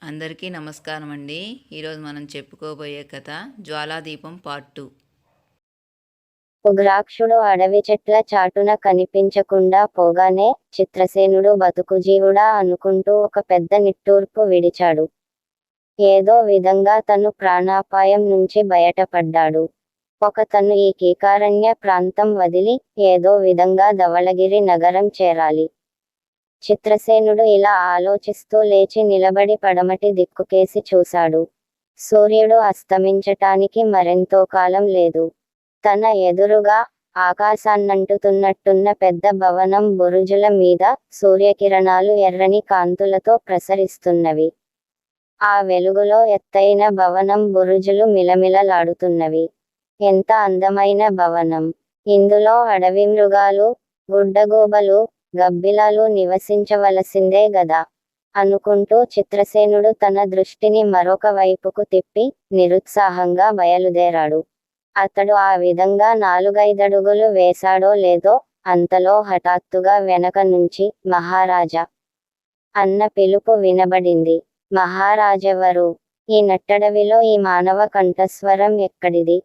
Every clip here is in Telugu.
అందరికీ నమస్కారం అండి. ఈరోజు మనం చెప్పుకోబోయే కథ జ్వాలాదీపం పార్ట్ 2. ఉగ్రాక్షుడు అడవి చెట్ల చాటున కనిపించకుండా పోగానే చిత్రసేనుడు బతుకుజీవుడా అనుకుంటూ ఒక పెద్ద నిట్టూర్పు విడిచాడు. ఏదో విధంగా తను ప్రాణాపాయం నుంచి బయటపడ్డాడు. తను ఈ కీకారణ్య ప్రాంతం వదిలి ఏదో విధంగా ధవళగిరి నగరం చేరాలి. చిత్రసేనుడు ఇలా ఆలోచిస్తూ లేచి నిలబడి పడమటి దిక్కుకేసి చూశాడు. సూర్యుడు అస్తమించటానికి మరెంతో కాలం లేదు. తన ఎదురుగా ఆకాశాన్నంటుతున్నట్టున్న పెద్ద భవనం బురుజుల మీద సూర్యకిరణాలు ఎర్రని కాంతులతో ప్రసరిస్తున్నవి. ఆ వెలుగులో ఎత్తైన భవనం బురుజులు మిలమిలలాడుతున్నవి. ఎంత అందమైన భవనం! ఇందులో అడవి మృగాలు, గుడ్డగూబలు, గబ్బిలాలు నివసించవలసిందే గదా అనుకుంటూ చిత్రసేనుడు తన దృష్టిని మరొక వైపుకు తిప్పి నిరుత్సాహంగా బయలుదేరాడు. అతడు ఆ విధంగా 4-5 వేశాడో లేదో అంతలో హఠాత్తుగా వెనక నుంచి మహారాజా అన్న పిలుపు వినబడింది. మహారాజెవరు? ఈ నట్టడవిలో ఈ మానవ కంఠస్వరం ఎక్కడిది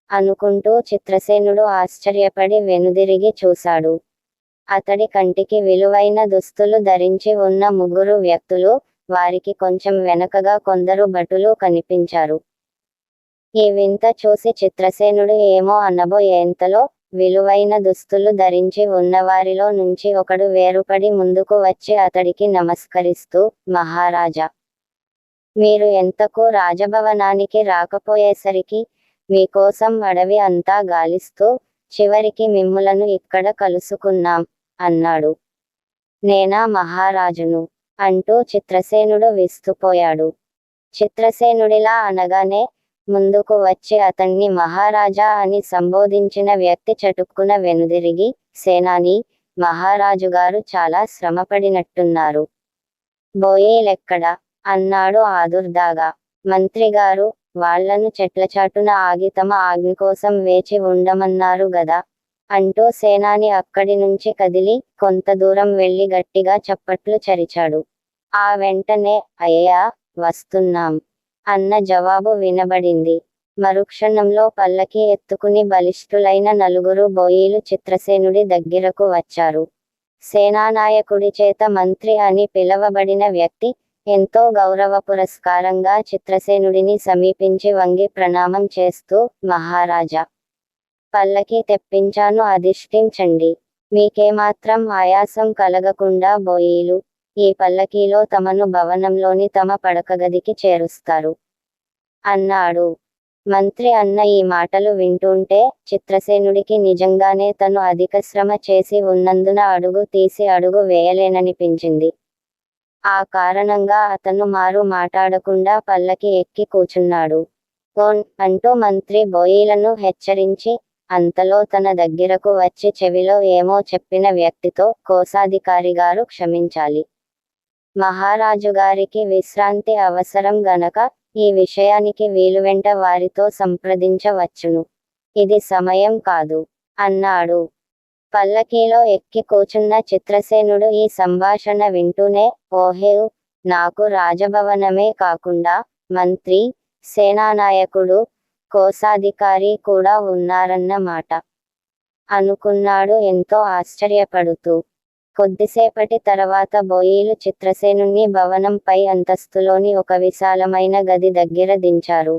అనుకుంటూ చిత్రసేనుడు ఆశ్చర్యపడి వెనుదిరిగి చూశాడు. అతడి కంటికి విలువైన దుస్తులు ధరించి ఉన్న 3 వ్యక్తులు, వారికి కొంచెం వెనకగా కొందరు భటులు కనిపించారు. ఈ వింత చూసి చిత్రసేనుడు ఏమో అనబోయేంతలో విలువైన దుస్తులు ధరించి ఉన్నవారిలో నుంచి ఒకడు వేరుపడి ముందుకు వచ్చి అతడికి నమస్కరిస్తూ, మహారాజా, మీరు ఎంతకు రాజభవనానికి రాకపోయేసరికి మీకోసం అడవి అంతా గాలిస్తూ చివరికి మిమ్ములను ఇక్కడ కలుసుకున్నాం అన్నాడు. నేనా మహారాజును అంటూ చిత్రసేనుడు విస్తుపోయాడు. చిత్రసేనుడిలా అనగానే ముందుకు వచ్చి అతన్ని మహారాజా అని సంబోధించిన వ్యక్తి చటుక్కున వెనుదిరిగి, సేనాని, మహారాజుగారు చాలా శ్రమపడినట్టున్నారు. బోయీలెక్కడ అన్నాడు ఆదుర్దాగా. మంత్రిగారు వాళ్లను చెట్లచాటున ఆగి తమ ఆజ్ఞ కోసం వేచి ఉండమన్నారు గదా అంటూ సేనాని అక్కడి నుంచి కదిలి కొంత దూరం వెళ్లి గట్టిగా చప్పట్లు చరిచాడు. ఆ వెంటనే అయ్యా వస్తున్నాం అన్న జవాబు వినబడింది. మరుక్షణంలో పల్లకి ఎత్తుకుని బలిష్ఠులైన 4 బోయీలు చిత్రసేనుడి దగ్గరకు వచ్చారు. సేనానాయకుడి చేత మంత్రి అని పిలవబడిన వ్యక్తి ఎంతో గౌరవపురస్కారంగా చిత్రసేనుడిని సమీపించి వంగి ప్రణామం చేస్తూ, మహారాజా, పల్లకి తెప్పించాను, అధిష్ఠించండి. మీకేమాత్రం ఆయాసం కలగకుండా బోయీలు ఈ పల్లకీలో తమను భవనంలోని తమ పడకగదికి చేరుస్తారు అన్నాడు. మంత్రి అన్న ఈ మాటలు వింటుంటే చిత్రసేనుడికి నిజంగానే తను అధిక శ్రమ చేసి ఉన్నందున అడుగు తీసి అడుగు వేయలేననిపించింది. ఆ కారణంగా అతను మారు మాటాడకుండా పల్లకి ఎక్కి కూచున్నాడు. ఓన్ అంటూ మంత్రి బోయీలను హెచ్చరించి, అంతలో తన దగ్గరకు వచ్చి చెవిలో ఏమో చెప్పిన వ్యక్తితో, కోశాధికారిగారు క్షమించాలి. మహారాజుగారికి విశ్రాంతి అవసరం గనక ఈ విషయానికి వీలువెంట వారితో సంప్రదించవచ్చును. ఇది సమయం కాదు అన్నాడు. పల్లకీలో ఎక్కి కూచున్న చిత్రసేనుడు ఈ సంభాషణ వింటూనే, ఓహేవ్, నాకు రాజభవనమే కాకుండా మంత్రి, సేనానాయకుడు, కోశాధికారి కూడా ఉన్నారన్న మాట అనుకున్నాడు ఎంతో ఆశ్చర్యపడుతూ. కొద్దిసేపటి తర్వాత బోయీలు చిత్రసేనుణ్ణి భవనం పై అంతస్తులోని ఒక విశాలమైన గది దగ్గర దించారు.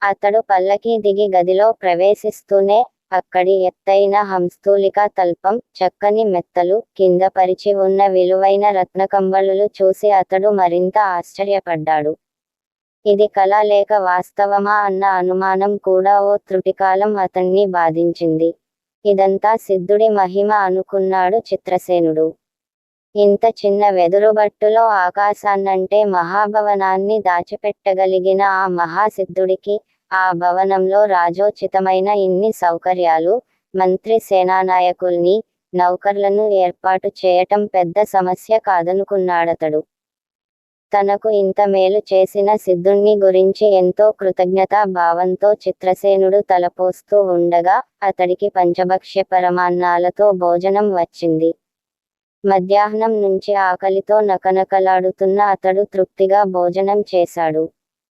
అతడు పల్లకీ దిగి గదిలో ప్రవేశిస్తూనే అక్కడి ఎత్తైన హంస్తూలికా తల్పం, చక్కని మెత్తలు, కింద పరిచి ఉన్న విలువైన రత్నకంబళులు చూసి అతడు మరింత ఆశ్చర్యపడ్డాడు. ఇది కల లేక వాస్తవమా అన్న అనుమానం కూడా ఓ త్రుటికాలం అతన్ని బాధించింది. ఇదంతా సిద్ధుడి మహిమ అనుకున్నాడు చిత్రసేనుడు. ఇంత చిన్న వెదురుబట్టులో ఆకాశాన్నంటే మహాభవనాన్ని దాచిపెట్టగలిగిన ఆ మహాసిద్ధుడికి ఆ భవనంలో రాజోచితమైన ఇన్ని సౌకర్యాలు, మంత్రి సేనానాయకుల్ని, నౌకర్లను ఏర్పాటు చేయటం పెద్ద సమస్య కాదనుకున్నాడతడు. తనకు ఇంత మేలు చేసిన సిద్ధుణ్ణి గురించి ఎంతో కృతజ్ఞతా భావంతో చిత్రసేనుడు తలపోస్తూ ఉండగా అతడికి పంచభక్ష్య పరమాన్నాలతో భోజనం వచ్చింది. మధ్యాహ్నం నుంచి ఆకలితో నకనకలాడుతున్న అతడు తృప్తిగా భోజనం చేశాడు.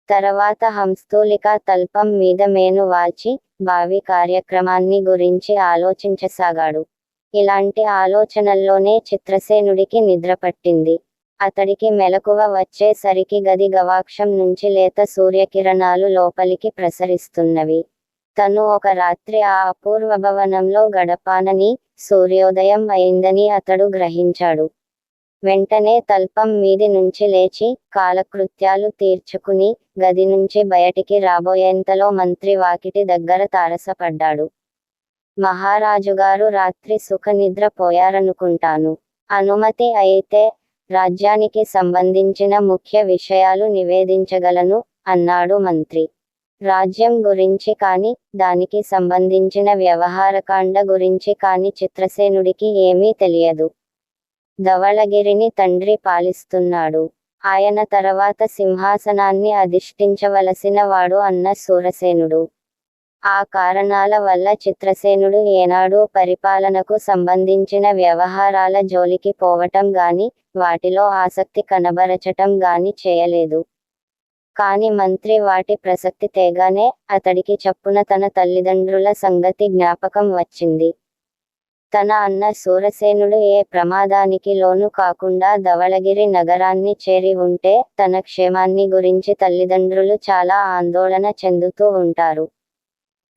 తర్వాత హంస్తూలికా తల్పం మీద మేను వాల్చి భావి కార్యక్రమాన్ని గురించి ఆలోచించసాగాడు. ఇలాంటి ఆలోచనల్లోనే చిత్రసేనుడికి నిద్రపట్టింది. అతడికి మెలకువ వచ్చేసరికి గది గవాక్షం నుంచి లేత సూర్యకిరణాలు లోపలికి ప్రసరిస్తున్నవి. తను ఒక రాత్రి ఆ అపూర్వ భవనంలో గడపానని, సూర్యోదయం అయిందని అతడు గ్రహించాడు. వెంటనే తల్పం మీది నుంచి లేచి కాలకృత్యాలు తీర్చుకుని గది నుంచి బయటికి రాబోయేంతలో మంత్రి వాకిటి దగ్గర తారసపడ్డాడు. మహారాజుగారు రాత్రి సుఖనిద్ర పోయారనుకుంటాను. అనుమతి అయితే రాజ్యానికి సంబంధించిన ముఖ్య విషయాలు నివేదించగలను అన్నాడు మంత్రి. రాజ్యం గురించి కాని, దానికి సంబంధించిన వ్యవహారకాండ గురించి కాని చిత్రసేనుడికి ఏమీ తెలియదు. ధవళగిరిని తండ్రి పాలిస్తున్నాడు. ఆయన తర్వాత సింహాసనాన్ని అధిష్ఠించవలసిన వాడు అన్న శూరసేనుడు. ఆ కారణాల వల్ల చిత్రసేనుడు ఏనాడూ పరిపాలనకు సంబంధించిన వ్యవహారాల జోలికి పోవటం గాని, వాటిలో ఆసక్తి కనబరచటం గాని చేయలేదు. కాని మంత్రి వాటి ప్రసక్తి తేగానే అతడికి చప్పున తన తల్లిదండ్రుల సంగతి జ్ఞాపకం వచ్చింది. తన అన్న శూరసేనుడు ఏ ప్రమాదానికి లోను కాకుండా ధవళగిరి నగరాన్ని చేరి ఉంటే తన క్షేమాన్ని గురించి తల్లిదండ్రులు చాలా ఆందోళన చెందుతూ ఉంటారు.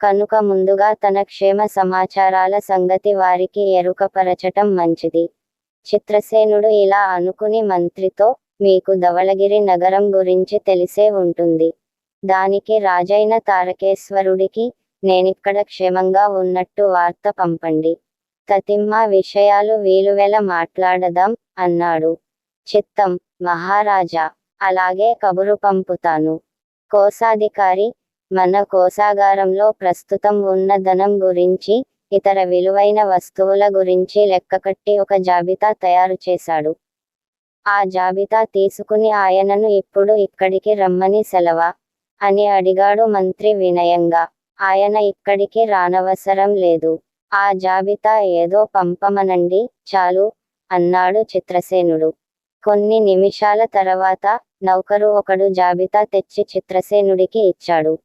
కనుక ముందుగా తన క్షేమ సమాచారాల సంగతి వారికి ఎరుకపరచటం మంచిది. చిత్రసేనుడు ఇలా అనుకుని మంత్రితో, మీకు ధవళగిరి నగరం గురించి తెలిసే ఉంటుంది. దానికి రాజైన తారకేశ్వరుడికి నేనిక్కడ క్షేమంగా ఉన్నట్టు వార్త పంపండి. తతిమ్మ విషయాలు వీలువెల మాట్లాడదాం అన్నాడు. చిత్తం మహారాజా, అలాగే కబురు పంపుతాను. కోశాధికారి, మన కోశాగారంలో ప్రస్తుతం ఉన్న ధనం గురించి, ఇతర విలువైన వస్తువుల గురించి లెక్కకట్టి ఒక జాబితా తయారు చేశాడు. ఆ జాబితా తీసుకుని ఆయనను ఇప్పుడు ఇక్కడికి రమ్మని సెలవా అని అడిగాడు మంత్రి వినయంగా. ఆయన ఇక్కడికి రానవసరం లేదు. ఆ జాబితా ఏదో పంపమనండి చాలు అన్నాడు చిత్రసేనుడు. కొన్ని నిమిషాల తర్వాత నౌకరు ఒకడు జాబితా తెచ్చి చిత్రసేనుడికి ఇచ్చాడు.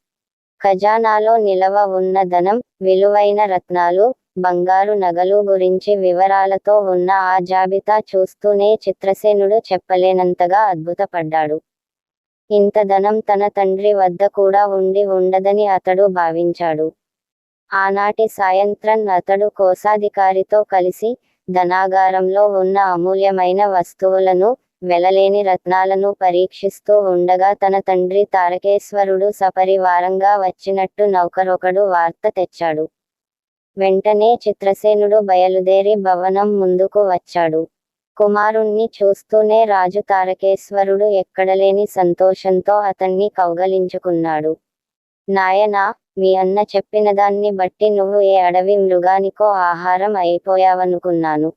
ఖజానాలో నిలవ ఉన్న ధనం, విలువైన రత్నాలు, బంగారు నగలు గురించి వివరాలతో ఉన్న ఆ జాబితా చూస్తూనే చిత్రసేనుడు చెప్పలేనంతగా అద్భుతపడ్డాడు. ఇంత ధనం తన తండ్రి వద్ద కూడా ఉండి ఉండదని అతడు భావించాడు. ఆనాటి సాయంత్రం అతడు కోశాధికారితో కలిసి ధనాగారంలో ఉన్న అమూల్యమైన వస్తువులను, వెలలేని రత్నాలను పరీక్షిస్తూ ఉండగా తన తండ్రి తారకేశ్వరుడు సపరివారంగా వచ్చినట్టు నౌకరొకడు వార్త తెచ్చాడు. వెంటనే చిత్రసేనుడు బయలుదేరి భవనం ముందుకు వచ్చాడు. కుమారుణ్ణి చూస్తూనే రాజు తారకేశ్వరుడు ఎక్కడలేని సంతోషంతో అతన్ని కౌగలించుకున్నాడు. నాయనా, మీ అన్న చెప్పినదాన్ని బట్టి నువ్వు ఏ అడవి మృగానికో ఆహారం అయిపోయావనుకున్నాను.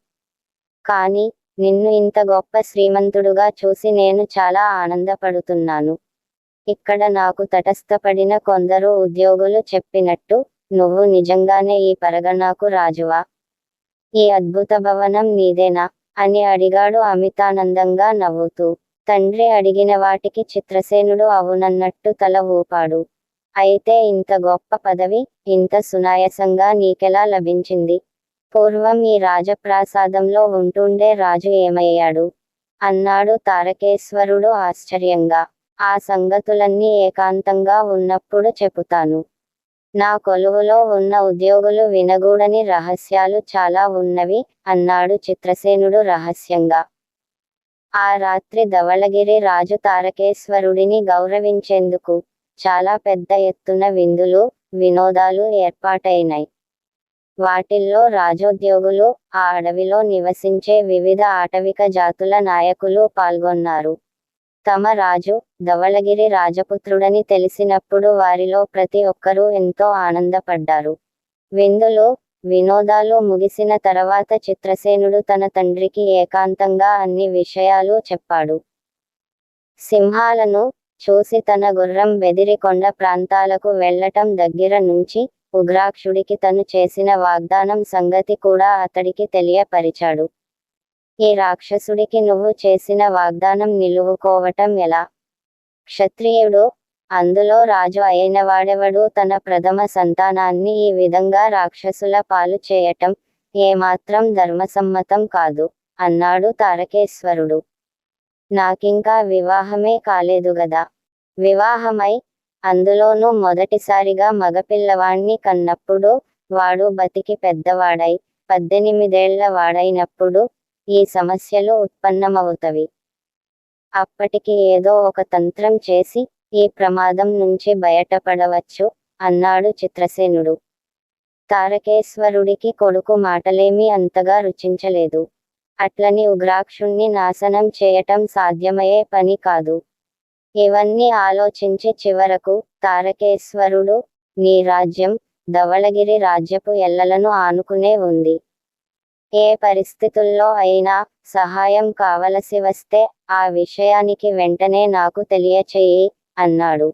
కాని నిన్ను ఇంత గొప్ప శ్రీమంతుడుగా చూసి నేను చాలా ఆనందపడుతున్నాను. ఇక్కడ నాకు తటస్థపడిన కొందరు ఉద్యోగులు చెప్పినట్టు నువ్వు నిజంగానే ఈ పరగణాకు రాజువా? ఈ అద్భుత భవనం నీదేనా అని అడిగాడు అమితానందంగా నవ్వుతూ. తండ్రి అడిగిన వాటికి చిత్రసేనుడు అవునన్నట్టు తల ఊపాడు. అయితే ఇంత గొప్ప పదవి ఇంత సునాయాసంగా నీకెలా లభించింది? పూర్వం ఈ రాజప్రాసాదంలో ఉంటుండే రాజు ఏమయ్యాడు అన్నాడు తారకేశ్వరుడు ఆశ్చర్యంగా. ఆ సంగతులన్నీ ఏకాంతంగా ఉన్నప్పుడు చెబుతాను. నా కొలువులో ఉన్న ఉద్యోగులు వినగూడని రహస్యాలు చాలా ఉన్నవి అన్నాడు చిత్రసేనుడు రహస్యంగా. ఆ రాత్రి ధవళగిరి రాజు తారకేశ్వరుడిని గౌరవించేందుకు చాలా పెద్ద ఎత్తున విందులు, వినోదాలు ఏర్పాటైనాయి. వాటిల్లో రాజోద్యోగులు, ఆ అడవిలో నివసించే వివిధ ఆటవిక జాతుల నాయకులు పాల్గొన్నారు. తమ రాజు ధవళగిరి రాజపుత్రుడని తెలిసినప్పుడు వారిలో ప్రతి ఒక్కరూ ఎంతో ఆనందపడ్డారు. విందులు, వినోదాలు ముగిసిన తర్వాత చిత్రసేనుడు తన తండ్రికి ఏకాంతంగా అన్ని విషయాలు చెప్పాడు. సింహాలను చూసి తన గుర్రం బెదిరి కొండ ప్రాంతాలకు వెళ్లటం దగ్గర నుంచి ఉగ్రాక్షుడికి తను చేసిన వాగ్దానం సంగతి కూడా అతడికి తెలియపరిచాడు. ఈ రాక్షసుడికి నువ్వు చేసిన వాగ్దానం నిలువుకోవటం ఎలా? క్షత్రియుడు, అందులో రాజు అయినవాడెవడు తన ప్రథమ సంతానాన్ని ఈ విధంగా రాక్షసుల పాలు చేయటం ఏమాత్రం ధర్మసమ్మతం కాదు అన్నాడు తారకేశ్వరుడు. నాకింకా వివాహమే కాలేదు గదా. వివాహమై, అందులోనూ మొదటిసారిగా మగపిల్లవాణ్ణి కన్నప్పుడు, వాడు బతికి పెద్దవాడై 18 వాడైనప్పుడు ఈ సమస్యలు ఉత్పన్నమవుతవి. అప్పటికి ఏదో ఒక తంత్రం చేసి ఈ ప్రమాదం నుంచి బయటపడవచ్చు అన్నాడు చిత్రసేనుడు. తారకేశ్వరుడికి కొడుకు మాటలేమీ అంతగా రుచించలేదు. అట్లని ఉగ్రాక్షుణ్ణి నాశనం చేయటం సాధ్యమయ్యే పని కాదు. ఇవన్నీ ఆలోచించి చివరకు తారకేశ్వరుడు, నీ రాజ్యం ధవళగిరి రాజ్యపు ఎల్లలను ఆనుకునే ఉంది. ఏ పరిస్థితుల్లో అయినా సహాయం కావలసి వస్తే ఆ విషయానికి వెంటనే నాకు తెలియచేయి అన్నాడు.